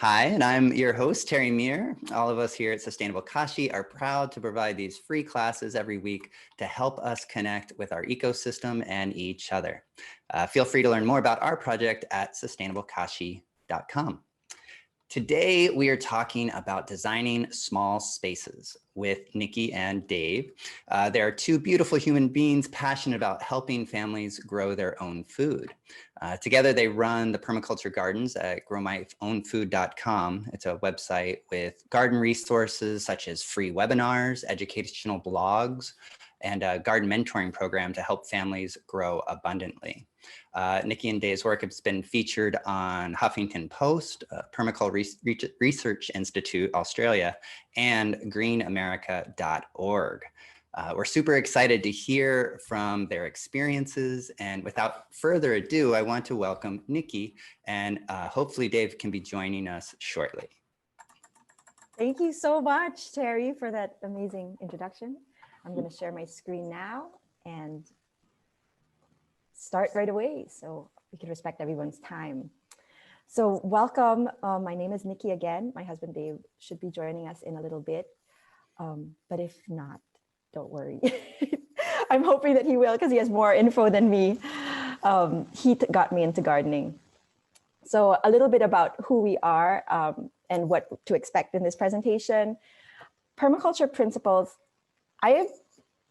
Hi, and I'm your host, Terry Muir. All of us here at Sustainable Kashi are proud to provide these free classes every week to help us connect with our ecosystem and each other. Feel free to learn more about our project at sustainablekashi.com. Today, we are talking about designing small spaces with Nicky and Dave. They are two beautiful human beings passionate about helping families grow their own food. Together, they run the Permaculture Gardens at growmyownfood.com. It's a website with garden resources such as free webinars, educational blogs, and a garden mentoring program to help families grow abundantly. Nicky and Dave's work has been featured on Huffington Post, Permaculture Research Institute, Australia, and greenamerica.org. We're super excited to hear from their experiences. And without further ado, I want to welcome Nicky, and hopefully Dave can be joining us shortly. Thank you so much, Terry, for that amazing introduction. I'm going to share my screen now and start right away so we can respect everyone's time. So welcome. My name is Nicky again. My husband Dave should be joining us in a little bit. But if not, don't worry. I'm hoping that he will because he has more info than me. He got me into gardening. So a little bit about who we are and what to expect in this presentation. Permaculture Principles.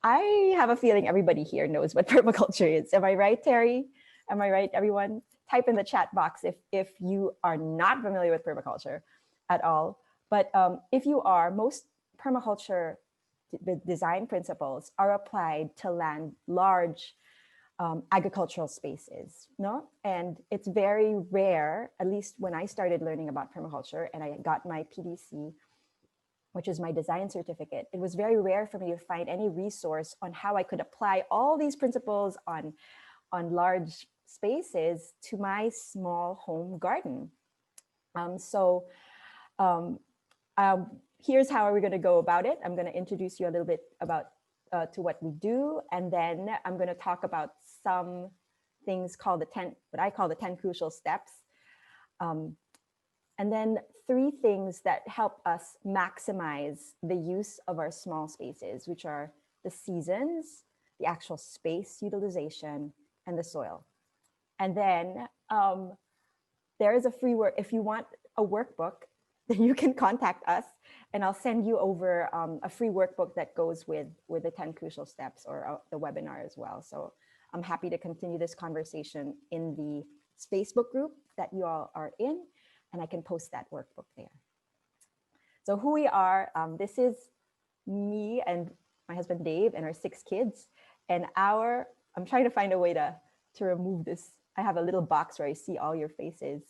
I have a feeling everybody here knows what permaculture is. Am I right, Terry? Am I right, everyone? Type in the chat box if you are not familiar with permaculture at all. But if you are, most permaculture design principles are applied to large agricultural spaces, no? And it's very rare, at least when I started learning about permaculture and I got my PDC, which is my design certificate, it was very rare for me to find any resource on how I could apply all these principles on large spaces to my small home garden. Here's how we're going to go about it. I'm going to introduce you a little bit about to what we do, and then I'm going to talk about some things called what I call the 10 crucial steps. And then 3 things that help us maximize the use of our small spaces, which are the seasons, the actual space utilization, and the soil. And then there is a free work. If you want a workbook, then you can contact us and I'll send you over a free workbook that goes with the 10 crucial steps or the webinar as well. So I'm happy to continue this conversation in the Facebook group that you all are in, and I can post that workbook there. So who we are, this is me and my husband Dave and our 6 kids. And I'm trying to find a way to remove this. I have a little box where I see all your faces.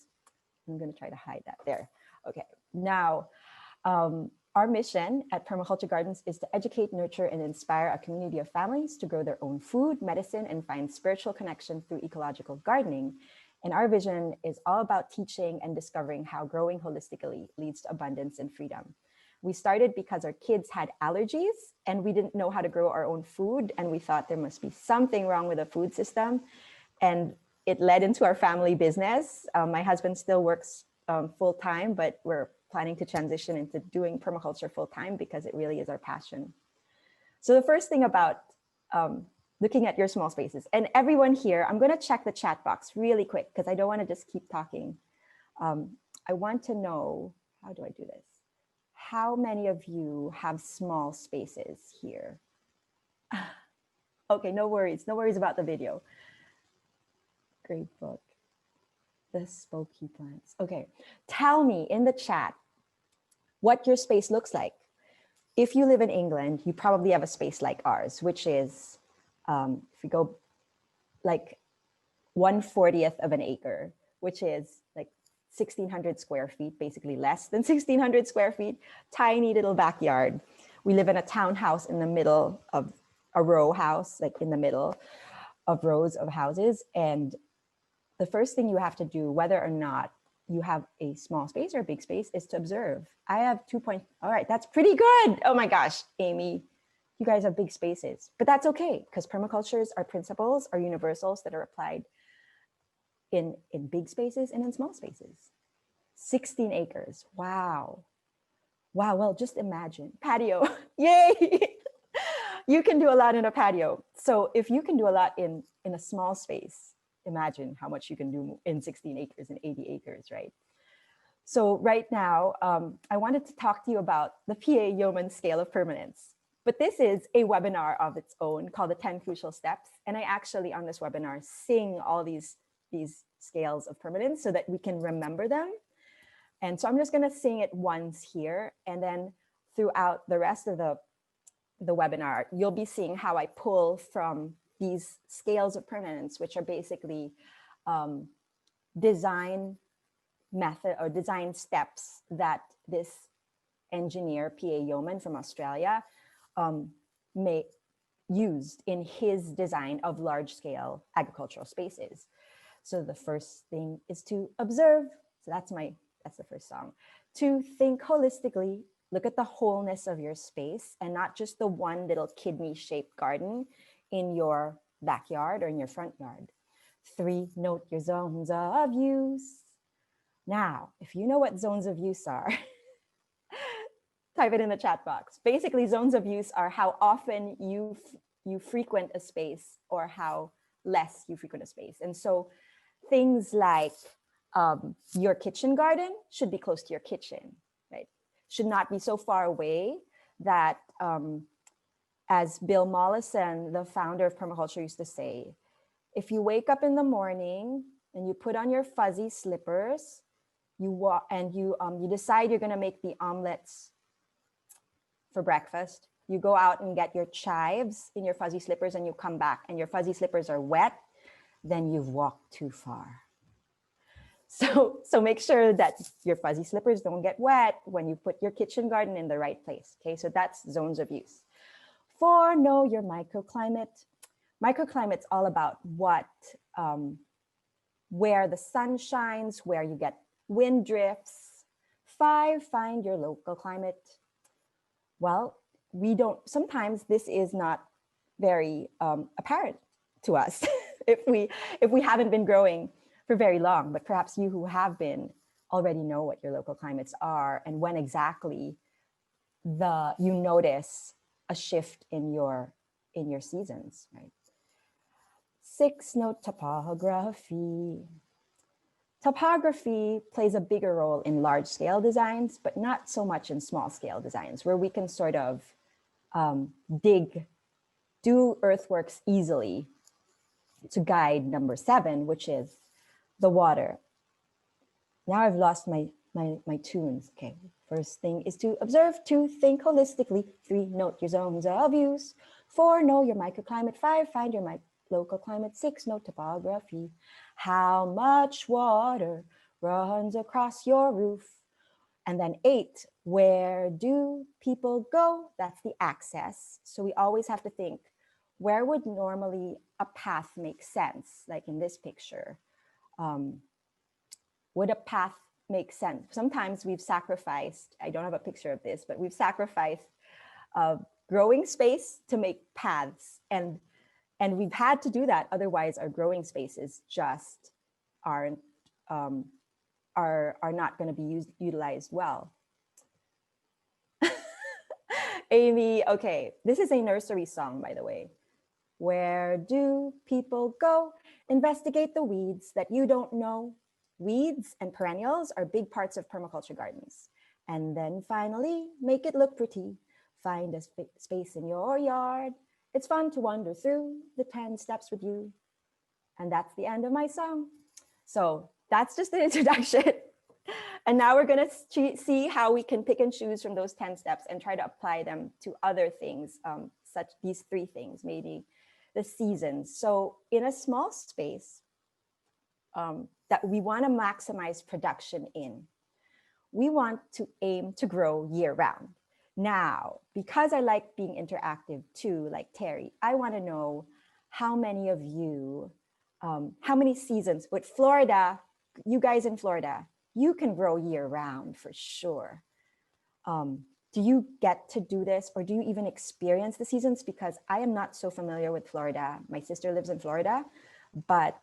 I'm going to try to hide that there. Okay, now our mission at Permaculture Gardens is to educate, nurture, and inspire a community of families to grow their own food, medicine, and find spiritual connection through ecological gardening. And our vision is all about teaching and discovering how growing holistically leads to abundance and freedom. We started because our kids had allergies and we didn't know how to grow our own food. And we thought there must be something wrong with the food system. And it led into our family business. My husband still works full time, but we're planning to transition into doing permaculture full time because it really is our passion. So the first thing about looking at your small spaces, and everyone here, I'm going to check the chat box really quick because I don't want to just keep talking. I want to know, how do I do this? How many of you have small spaces here? Okay, no worries about the video. Great book, The Spooky Plants. Okay, tell me in the chat what your space looks like. If you live in England, you probably have a space like ours, which is, if we go like 1/40th of an acre, which is like 1,600 square feet, basically less than 1,600 square feet, tiny little backyard. We live in a townhouse in the middle of a row house, like in the middle of rows of houses. And the first thing you have to do, whether or not you have a small space or a big space, is to observe. I have 2 points. All right, that's pretty good. Oh my gosh, Amy, you guys have big spaces, but that's okay because permacultures are principles, are universals that are applied in big spaces and in small spaces. 16 acres. Wow. Wow. Well, just imagine. Patio. Yay. You can do a lot in a patio. So if you can do a lot in a small space, imagine how much you can do in 16 acres and 80 acres, right? So right now, I wanted to talk to you about the PA Yeoman scale of permanence. But this is a webinar of its own called the 10 Crucial Steps. And I actually, on this webinar, sing all these scales of permanence so that we can remember them. And so I'm just going to sing it once here. And then throughout the rest of the webinar, you'll be seeing how I pull from these scales of permanence, which are basically design method or design steps that this engineer, PA Yeoman from Australia, used in his design of large scale agricultural spaces. So the first thing is to observe. So that's the first song. To think holistically, look at the wholeness of your space and not just the one little kidney shaped garden in your backyard or in your front yard. 3, note your zones of use. Now, if you know what zones of use are, type it in the chat box. Basically, zones of use are how often you frequent a space or how less you frequent a space. And so things like your kitchen garden should be close to your kitchen, right? Should not be so far away that, as Bill Mollison, the founder of permaculture, used to say, if you wake up in the morning and you put on your fuzzy slippers, you walk and you decide you're going to make the omelets for breakfast. You go out and get your chives in your fuzzy slippers and you come back and your fuzzy slippers are wet, then you've walked too far. So make sure that your fuzzy slippers don't get wet when you put your kitchen garden in the right place. Okay, so that's zones of use. 4, know your microclimate. Microclimate's all about where the sun shines, where you get wind drifts. 5, find your local climate. Well, sometimes this is not very apparent to us if we haven't been growing for very long, but perhaps you who have been already know what your local climates are and when exactly you notice a shift in your seasons, right? 6, note topography. Topography plays a bigger role in large scale designs, but not so much in small scale designs where we can sort of do earthworks easily to guide number 7, which is the water. Now I've lost my tunes. Okay, first thing is to observe. 2, think holistically. 3, note your zones of use. 4, know your microclimate. 5, find your local climate. 6, note topography. How much water runs across your roof? And then 8, where do people go? That's the access. So we always have to think, where would normally a path make sense? Like in this picture, would a path make sense? Sometimes we've sacrificed, I don't have a picture of this, but we've sacrificed growing space to make paths. And we've had to do that. Otherwise, our growing spaces just are not going to be utilized well. Amy, okay, this is a nursery song, by the way. Where do people go? Investigate the weeds that you don't know. Weeds and perennials are big parts of permaculture gardens. And then finally, make it look pretty. Find a space in your yard. It's fun to wander through the 10 steps with you. And that's the end of my song. So that's just the introduction. And now we're going to see how we can pick and choose from those 10 steps and try to apply them to other things, such these 3 things, maybe the seasons. So in a small space that we want to maximize production in, we want to aim to grow year round. Now, because I like being interactive too, like Terry, I want to know how many of you, how many seasons with Florida, you guys in Florida, you can grow year round for sure. Do you get to do this, or do you even experience the seasons? Because I am not so familiar with Florida. My sister lives in Florida, but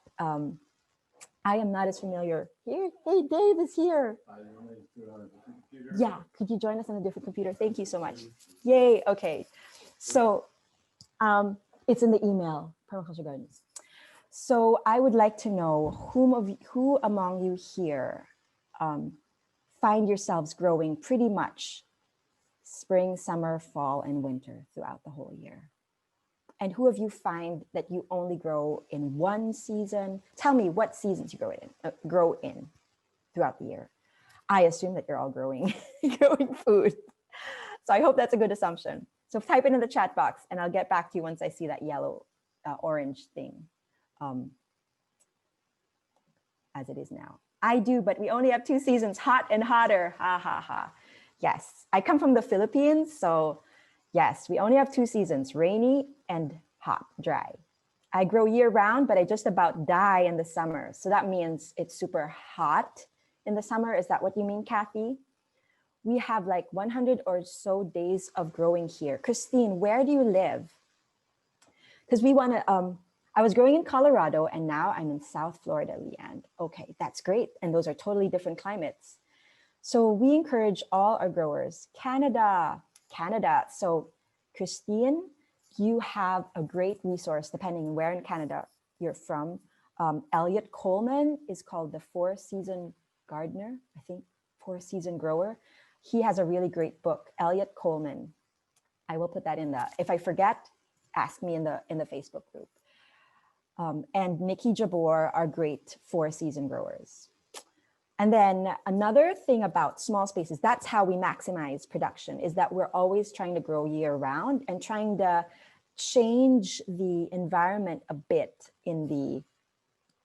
I am not as familiar. Here, hey, Dave is here. Yeah, could you join us on a different computer? Thank you so much. Yay, okay. So it's in the email, Permaculture Gardens. So I would like to know who among you here find yourselves growing pretty much spring, summer, fall, and winter throughout the whole year. And who of you find that you only grow in one season? Tell me what seasons you grow in throughout the year. I assume that you're all growing food. So I hope that's a good assumption. So type it in the chat box and I'll get back to you once I see that yellow orange thing as it is now. I do, but we only have 2 seasons, hot and hotter. Ha ha ha. Yes, I come from the Philippines, so yes, we only have 2 seasons, rainy and hot, dry. I grow year round, but I just about die in the summer. So that means it's super hot in the summer. Is that what you mean, Kathy? We have like 100 or so days of growing here. Christine, where do you live? Because we want to, I was growing in Colorado and now I'm in South Florida, Leanne. Okay, that's great. And those are totally different climates. So we encourage all our growers, Canada. So Christine, you have a great resource depending where in Canada you're from. Elliot Coleman is called the 4-season gardener, I think 4-season grower. He has a really great book, Elliot Coleman. I will put that in the, if I forget, ask me in the Facebook group. And Nikki Jabor are great 4-season growers. And then another thing about small spaces, that's how we maximize production, is that we're always trying to grow year round and trying to change the environment a bit in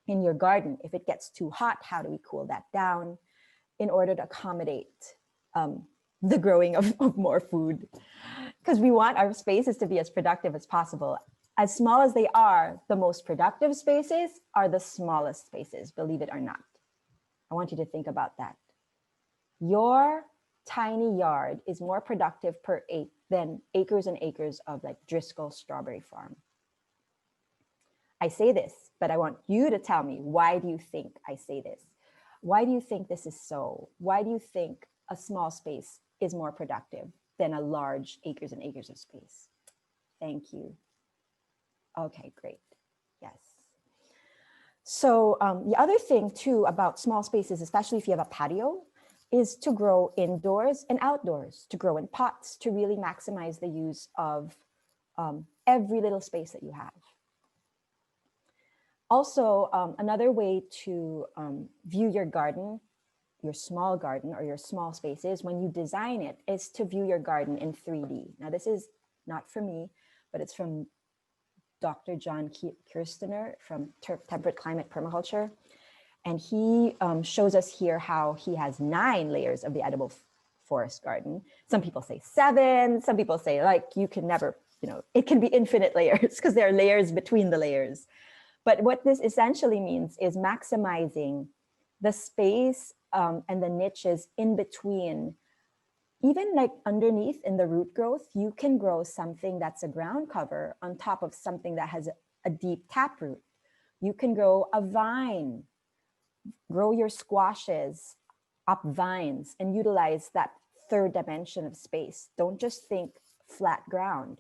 your garden. If it gets too hot, how do we cool that down in order to accommodate the growing of more food? Because we want our spaces to be as productive as possible. As small as they are, the most productive spaces are the smallest spaces, believe it or not. I want you to think about that. Your tiny yard is more productive per acre than acres and acres of like Driscoll Strawberry Farm. I say this, but I want you to tell me, why do you think I say this? Why do you think this is so? Why do you think a small space is more productive than a large acres and acres of space? Thank you. Okay, great. Yes. So the other thing too about small spaces, especially if you have a patio, is to grow indoors and outdoors, to grow in pots, to really maximize the use of every little space that you have. Also, another way to view your garden, your small garden or your small spaces, when you design it, is to view your garden in 3D. Now, this is not from me, but it's from Dr. John Kirstener from Temperate Climate Permaculture. And he shows us here how he has 9 layers of the edible forest garden. Some people say 7, some people say like you can never, it can be infinite layers because there are layers between the layers. But what this essentially means is maximizing the space and the niches in between. Even like underneath in the root growth, you can grow something that's a ground cover on top of something that has a deep taproot. You can grow a vine, grow your squashes up vines and utilize that 3rd dimension of space. Don't just think flat ground.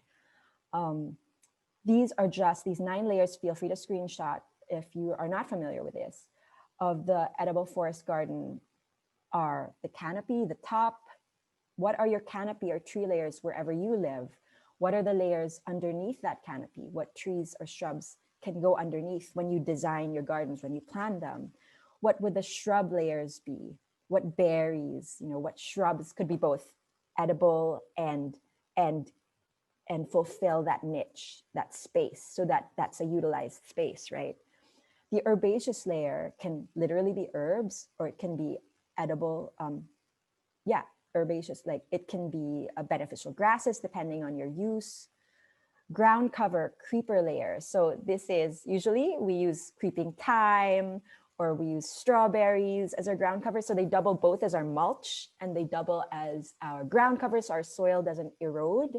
These are just these 9 layers. Feel free to screenshot if you are not familiar with this, of the edible forest garden. Are the canopy, the top. What are your canopy or tree layers wherever you live? What are the layers underneath that canopy? What trees or shrubs can go underneath when you design your gardens, when you plan them? What would the shrub layers be? What berries, what shrubs could be both edible and fulfill that niche, that space, so that's a utilized space, right? The herbaceous layer can literally be herbs, or it can be edible, herbaceous, like it can be a beneficial grasses depending on your use. Ground cover, creeper layer. So this is usually we use creeping thyme or we use strawberries as our ground cover. So they double both as our mulch and they double as our ground cover so our soil doesn't erode.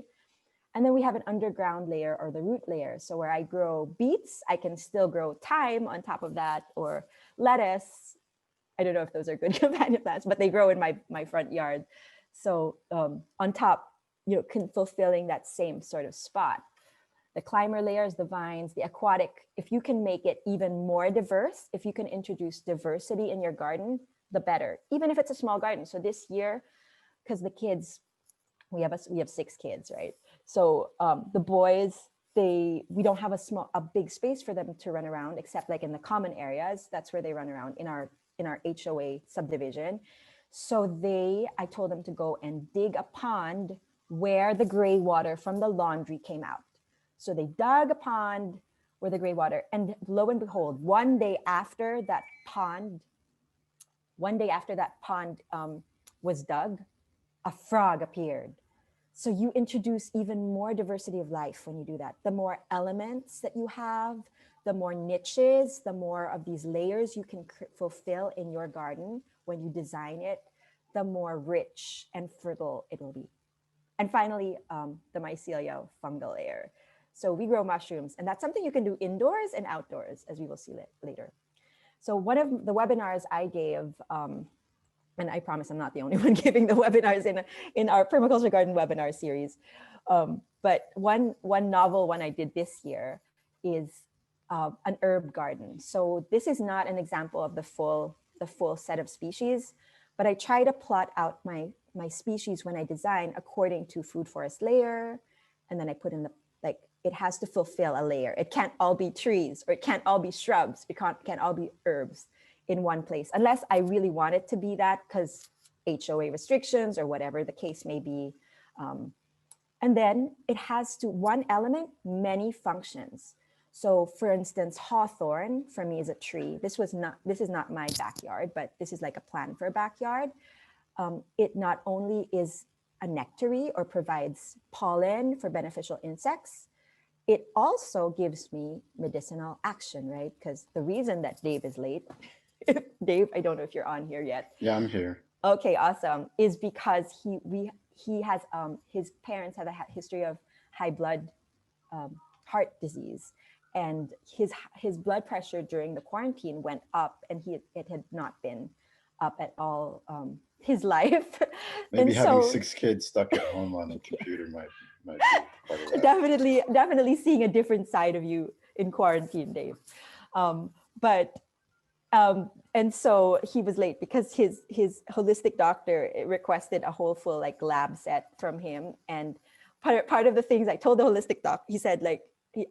And then we have an underground layer, or the root layer. So where I grow beets, I can still grow thyme on top of that, or lettuce. I don't know if those are good companion plants, but they grow in my front yard. So on top, fulfilling that same sort of spot. The climber layers, the vines, the aquatic, if you can make it even more diverse, if you can introduce diversity in your garden, the better, even if it's a small garden. So this year, because the kids, we have 6 kids, right? So the boys, we don't have a big space for them to run around, except like in the common areas. That's where they run around in our HOA subdivision. So I told them to go and dig a pond where the gray water from the laundry came out. So they dug a pond where the gray water, and lo and behold, one day after that pond was dug, a frog appeared. So you introduce even more diversity of life when you do that. The more elements that you have, the more niches, the more of these layers you can fulfill in your garden when you design it, the more rich and fertile it will be. And finally, the mycelia fungal layer. So we grow mushrooms, and that's something you can do indoors and outdoors, as we will see later. So one of the webinars I gave, and I promise I'm not the only one giving the webinars in our Permaculture Garden webinar series. But one novel one I did this year is an herb garden. So this is not an example of the full set of species, but I try to plot out my species when I design according to food forest layer. And then I put in it has to fulfill a layer. It can't all be trees, or it can't all be shrubs. It can't all be herbs in one place, unless I really want it to be that, because HOA restrictions or whatever the case may be. And then it has to, one element, many functions. So for instance, hawthorn for me is a tree. This is not my backyard, but this is like a plan for a backyard. It not only is a nectary or provides pollen for beneficial insects, it also gives me medicinal action, right? Because the reason that Dave is late, Dave, I don't know if you're on here yet. Yeah, I'm here. Okay, awesome. Is because he has his parents have a history of high blood heart disease, and his blood pressure during the quarantine went up, and it had not been up at all his life. Maybe and having so, 6 kids stuck at home on a computer might be part of that. Definitely seeing a different side of you in quarantine, Dave. And so he was late because his holistic doctor requested a whole full lab set from him. And part of the things I told the holistic doc, he said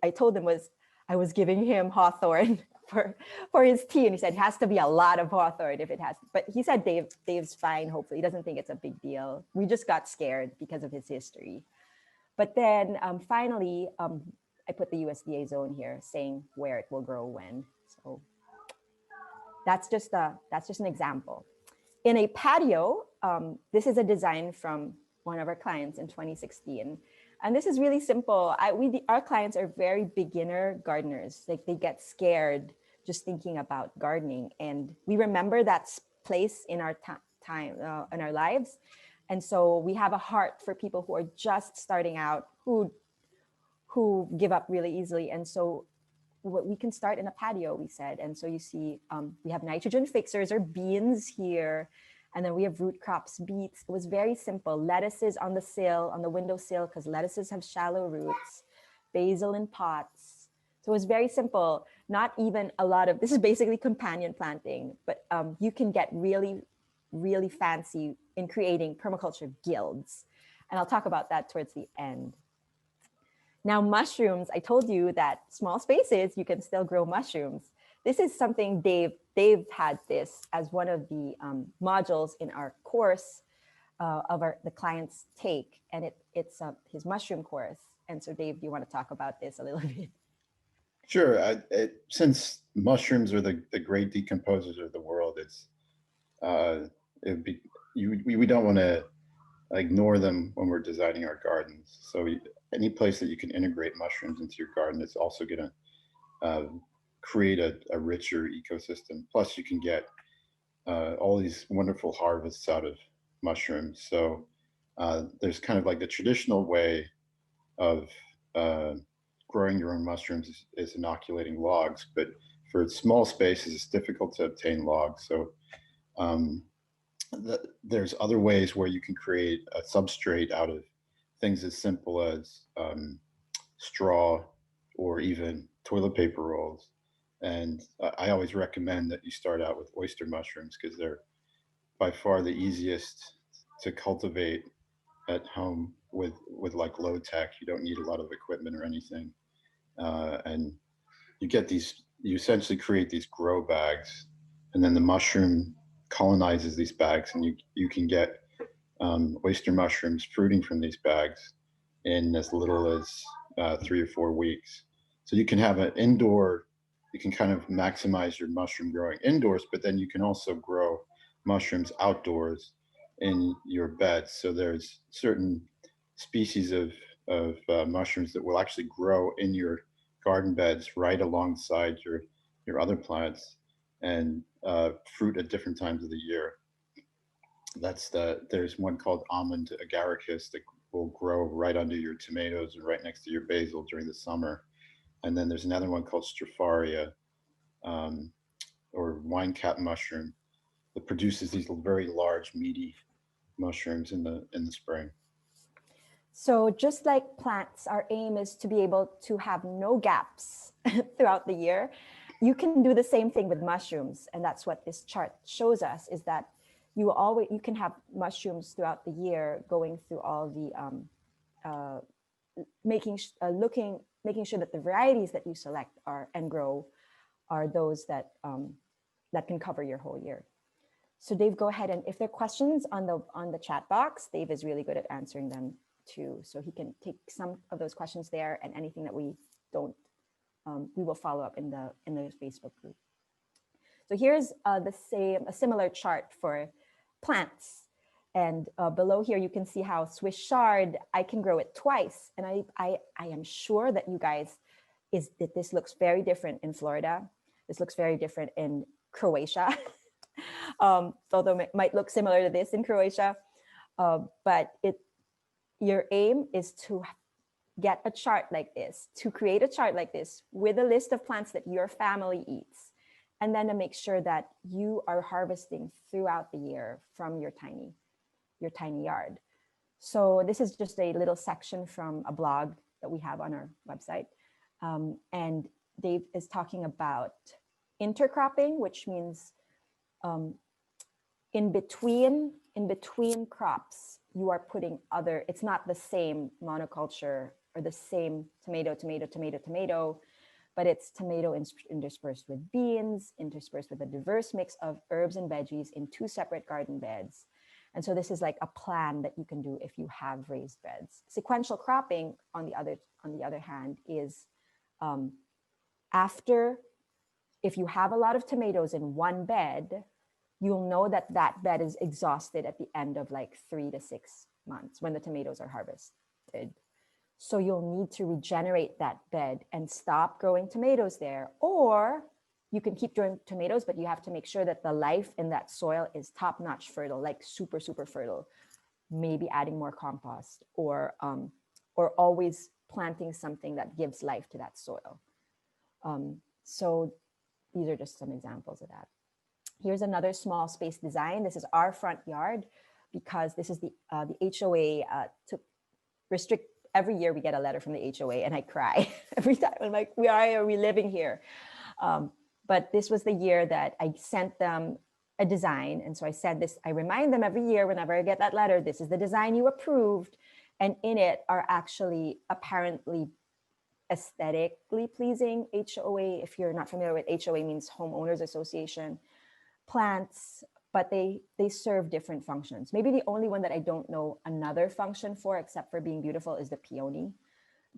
I told him was I was giving him hawthorn for his tea, and he said it has to be a lot of hawthorn if it has. But he said Dave's fine. Hopefully, he doesn't think it's a big deal. We just got scared because of his history. But then finally, I put the USDA zone here saying where it will grow when. So that's just an example. In a patio, this is a design from one of our clients in 2016. And this is really simple. Our clients are very beginner gardeners. They get scared just thinking about gardening. And we remember that place in our time, in our lives. And so we have a heart for people who are just starting out, who give up really easily. And so we can start in a patio, we said. And so you see, we have nitrogen fixers or beans here. And then we have root crops, beets. It was very simple. Lettuces on the sill, on the windowsill, because lettuces have shallow roots. Basil in pots. So it was very simple. Not even a lot of, this is basically companion planting, but you can get really, really fancy in creating permaculture guilds. And I'll talk about that towards the end. Now, mushrooms, I told you that small spaces, you can still grow mushrooms. This is something Dave had this as one of the modules in our course of the clients take, and it's his mushroom course. And so Dave, do you want to talk about this a little bit? Sure. Since mushrooms are the great decomposers of the world, we don't want to ignore them when we're designing our gardens. So any place that you can integrate mushrooms into your garden is also going to create a richer ecosystem. Plus, you can get all these wonderful harvests out of mushrooms. So there's kind of like the traditional way of growing your own mushrooms is inoculating logs, but for small spaces, it's difficult to obtain logs. So um, there's other ways where you can create a substrate out of things as simple as straw or even toilet paper rolls. And I always recommend that you start out with oyster mushrooms because they're by far the easiest to cultivate at home with like low tech. You don't need a lot of equipment or anything, and you get these. You essentially create these grow bags, and then the mushroom colonizes these bags, and you can get oyster mushrooms fruiting from these bags in as little as 3 or 4 weeks. So you can have an indoor. You can kind of maximize your mushroom growing indoors, but then you can also grow mushrooms outdoors in your beds. So there's certain species of mushrooms that will actually grow in your garden beds right alongside your other plants and fruit at different times of the year. There's one called almond agaricus that will grow right under your tomatoes and right next to your basil during the summer. And then there's another one called stropharia, um, or wine cap mushroom, that produces these very large, meaty mushrooms in the spring. So just like plants, our aim is to be able to have no gaps throughout the year. You can do the same thing with mushrooms. And that's what this chart shows us, is that you can have mushrooms throughout the year, going through all the making sure that the varieties that you select and grow are those that that can cover your whole year. So Dave, go ahead, and if there are questions on the chat box, Dave is really good at answering them too. So he can take some of those questions there, and anything that we don't, we will follow up in the Facebook group. So here's a similar chart for plants. And below here, you can see how Swiss chard, I can grow it twice. And I am sure that you guys, that this looks very different in Florida. This looks very different in Croatia. Although it might look similar to this in Croatia. But your aim is to get a chart like this, to create a chart like this with a list of plants that your family eats. And then to make sure that you are harvesting throughout the year from your tiny yard. So this is just a little section from a blog that we have on our website. And Dave is talking about intercropping, which means in between crops, you are putting it's not the same monoculture or the same tomato, but it's tomato interspersed with beans, interspersed with a diverse mix of herbs and veggies in 2 separate garden beds. And so this is like a plan that you can do if you have raised beds. Sequential cropping, on the other hand, is if you have a lot of tomatoes in one bed, you'll know that that bed is exhausted at the end of like 3 to 6 months when the tomatoes are harvested. So you'll need to regenerate that bed and stop growing tomatoes there. Or you can keep growing tomatoes, but you have to make sure that the life in that soil is top-notch fertile, like super, super fertile. Maybe adding more compost, or always planting something that gives life to that soil. So these are just some examples of that. Here's another small space design. This is our front yard, because this is the HOA to restrict. Every year we get a letter from the HOA, and I cry every time. I'm like, why are we living here? But this was the year that I sent them a design. And so I said this, I remind them every year whenever I get that letter, this is the design you approved. And in it are actually apparently aesthetically pleasing HOA. If you're not familiar with HOA, means Homeowners Association plants, but they serve different functions. Maybe the only one that I don't know another function for, except for being beautiful, is the peony.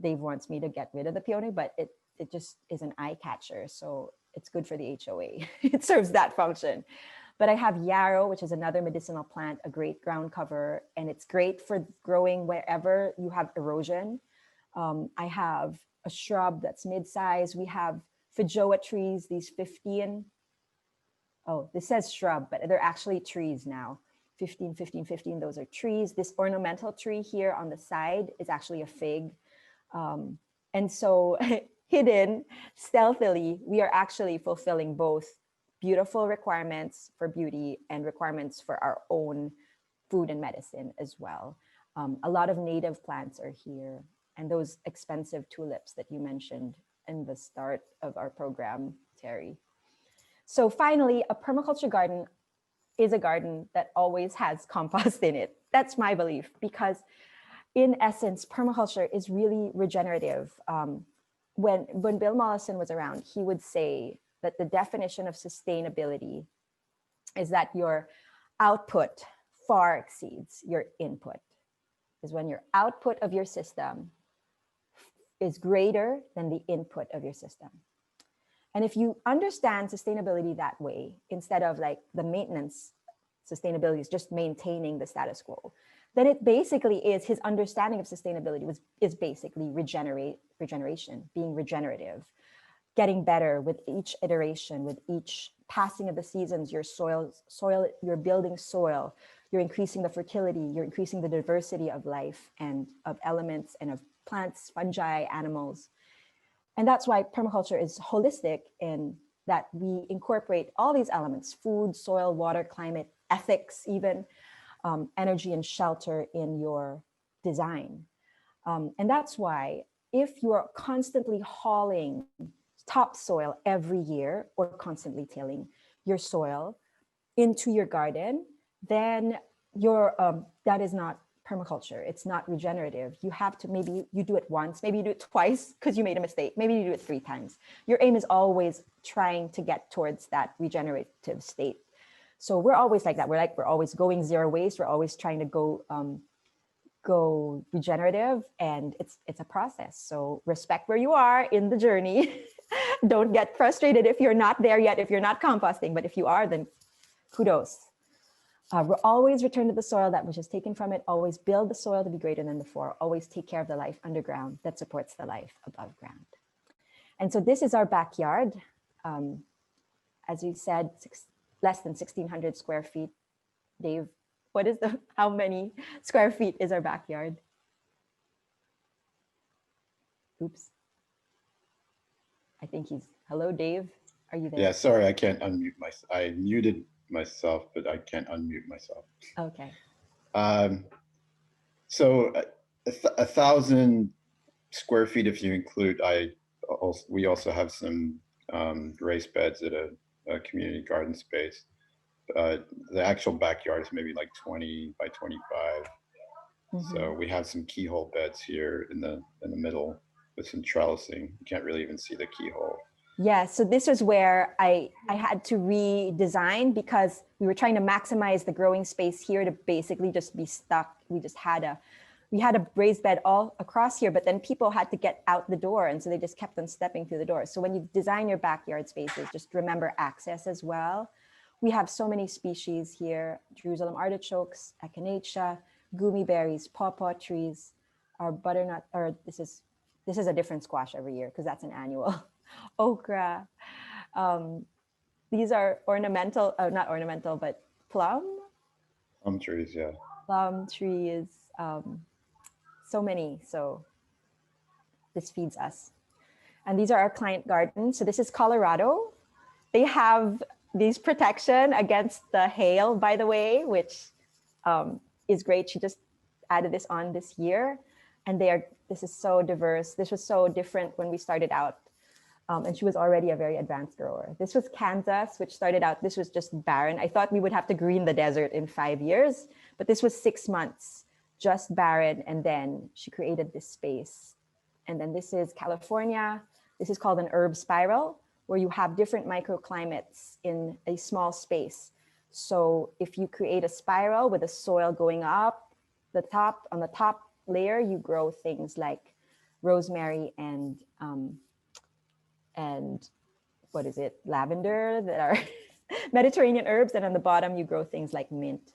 Dave wants me to get rid of the peony, but it just is an eye catcher. So it's good for the HOA. It serves that function. But I have yarrow, which is another medicinal plant, a great ground cover, and it's great for growing wherever you have erosion. I have a shrub that's mid-size. We have feijoa trees, these 15. Oh, this says shrub, but they're actually trees now. 15, 15, 15, those are trees. This ornamental tree here on the side is actually a fig. And so hidden stealthily, we are actually fulfilling both beautiful requirements for beauty and requirements for our own food and medicine as well. A lot of native plants are here, and those expensive tulips that you mentioned in the start of our program, Terry. So finally, a permaculture garden is a garden that always has compost in it. That's my belief, because in essence, permaculture is really regenerative. When Bill Mollison was around, he would say that the definition of sustainability is that your output far exceeds your input. Is when your output of your system is greater than the input of your system. And if you understand sustainability that way, instead of like the maintenance, sustainability is just maintaining the status quo, then it basically is, his understanding of sustainability is basically regeneration, being regenerative, getting better with each iteration, with each passing of the seasons. Your soil, you're building soil, you're increasing the fertility, you're increasing the diversity of life and of elements and of plants, fungi, animals. And that's why permaculture is holistic in that we incorporate all these elements: food, soil, water, climate, ethics, even energy and shelter in your design. And that's why if you are constantly hauling topsoil every year or constantly tilling your soil into your garden, then that is not permaculture. It's not regenerative. You have to, maybe you do it once, maybe you do it twice because you made a mistake, maybe you do it 3 times. Your aim is always trying to get towards that regenerative state. So we're always like that. We're always going zero waste. We're always trying to go regenerative, and it's a process. So respect where you are in the journey. Don't get frustrated if you're not there yet, if you're not composting, but if you are, then kudos. We'll always return to the soil that was just taken from it, always build the soil to be greater than before, always take care of the life underground that supports the life above ground. And so this is our backyard. As you said, less than 1,600 square feet. Dave, how many square feet is our backyard? Oops. I think hello, Dave, are you there? Yeah, sorry, I can't unmute I muted myself, but I can't unmute myself. Okay. So 1,000 square feet, if you include, we also have some raised beds at a community garden space. The actual backyard is maybe like 20 by 25. Mm-hmm. So we have some keyhole beds here in the middle with some trellising. You can't really even see the keyhole. Yeah, so this was where I had to redesign, because we were trying to maximize the growing space here to basically just be stuck. We had a raised bed all across here, but then people had to get out the door, and so they just kept on stepping through the door. So when you design your backyard spaces, just remember access as well. We have so many species here: Jerusalem artichokes, echinacea, gumi berries, pawpaw trees, our butternut, or this is a different squash every year because that's an annual. Okra. These are ornamental, not ornamental, but plum trees, yeah. Plum trees, so many. So this feeds us. And these are our client gardens. So this is Colorado. They have these protection against the hail, by the way, which is great. She just added this on this year. And this is so diverse. This was so different when we started out. And she was already a very advanced grower. This was Kansas, which started out, this was just barren. I thought we would have to green the desert in 5 years, but this was 6 months, just barren. And then she created this space. And then this is California. This is called an herb spiral, where you have different microclimates in a small space. So if you create a spiral with the soil going up, on the top layer, you grow things like rosemary and lavender, that are Mediterranean herbs. And on the bottom, you grow things like mint.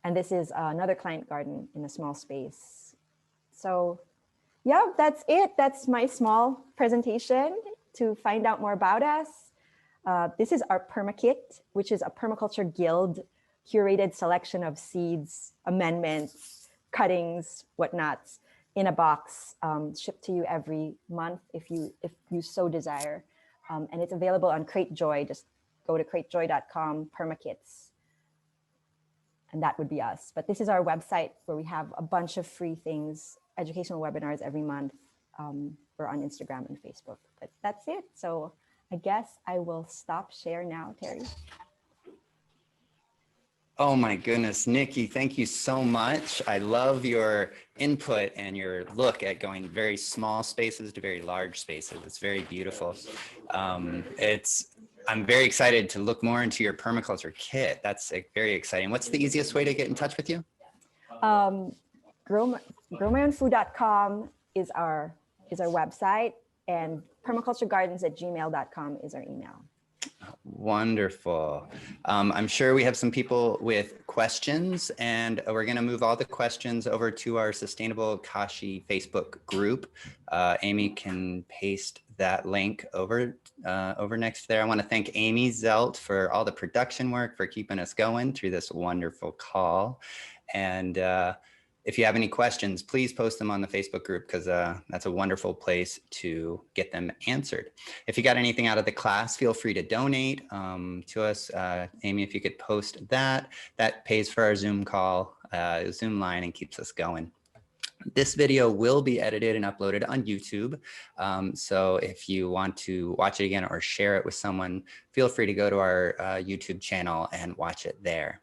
And this is another client garden in a small space. So yeah, that's it. That's my small presentation. To find out more about us, this is our PermaKit, which is a Permaculture Guild curated selection of seeds, amendments, cuttings, whatnots in a box, shipped to you every month if you so desire. And it's available on Crate Joy. Just go to cratejoy.com, permakits, and that would be us. But this is our website where we have a bunch of free things, educational webinars every month. We're on Instagram and Facebook, but that's it. So I guess I will stop share now, Terry. Oh my goodness, Nikki, thank you so much. I love your input and your look at going very small spaces to very large spaces. It's very beautiful. I'm very excited to look more into your permaculture kit. That's very exciting. What's the easiest way to get in touch with you? growmyownfood.com is our website, and permaculturegardens@gmail.com is our email. Wonderful. I'm sure we have some people with questions, and we're going to move all the questions over to our Sustainable Kashi Facebook group. Amy can paste that link over next there. I want to thank Amy Zelt for all the production work, for keeping us going through this wonderful call. And if you have any questions, please post them on the Facebook group, because that's a wonderful place to get them answered. If you got anything out of the class, feel free to donate to us. Amy, if you could post that pays for our Zoom call, Zoom line, and keeps us going. This video will be edited and uploaded on YouTube. So if you want to watch it again or share it with someone, feel free to go to our YouTube channel and watch it there.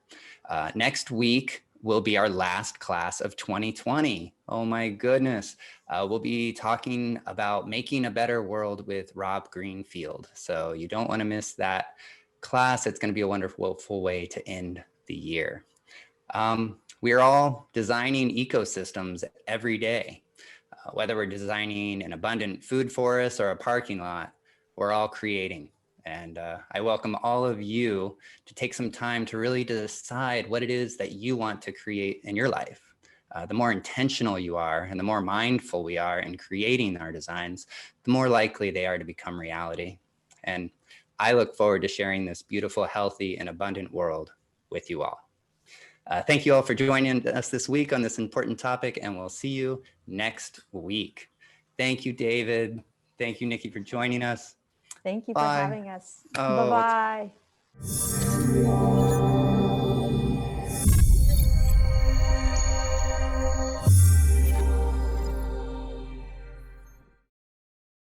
Next week will be our last class of 2020. Oh my goodness. We'll be talking about making a better world with Rob Greenfield. So you don't want to miss that class. It's going to be a wonderful way to end the year. We are all designing ecosystems every day. Whether we're designing an abundant food forest or a parking lot, we're all creating. And I welcome all of you to take some time to really decide what it is that you want to create in your life. The more intentional you are and the more mindful we are in creating our designs, the more likely they are to become reality. And I look forward to sharing this beautiful, healthy, and abundant world with you all. Thank you all for joining us this week on this important topic, and we'll see you next week. Thank you, David. Thank you, Nikki, for joining us. Thank you Bye. for having us. Oh, Bye-bye.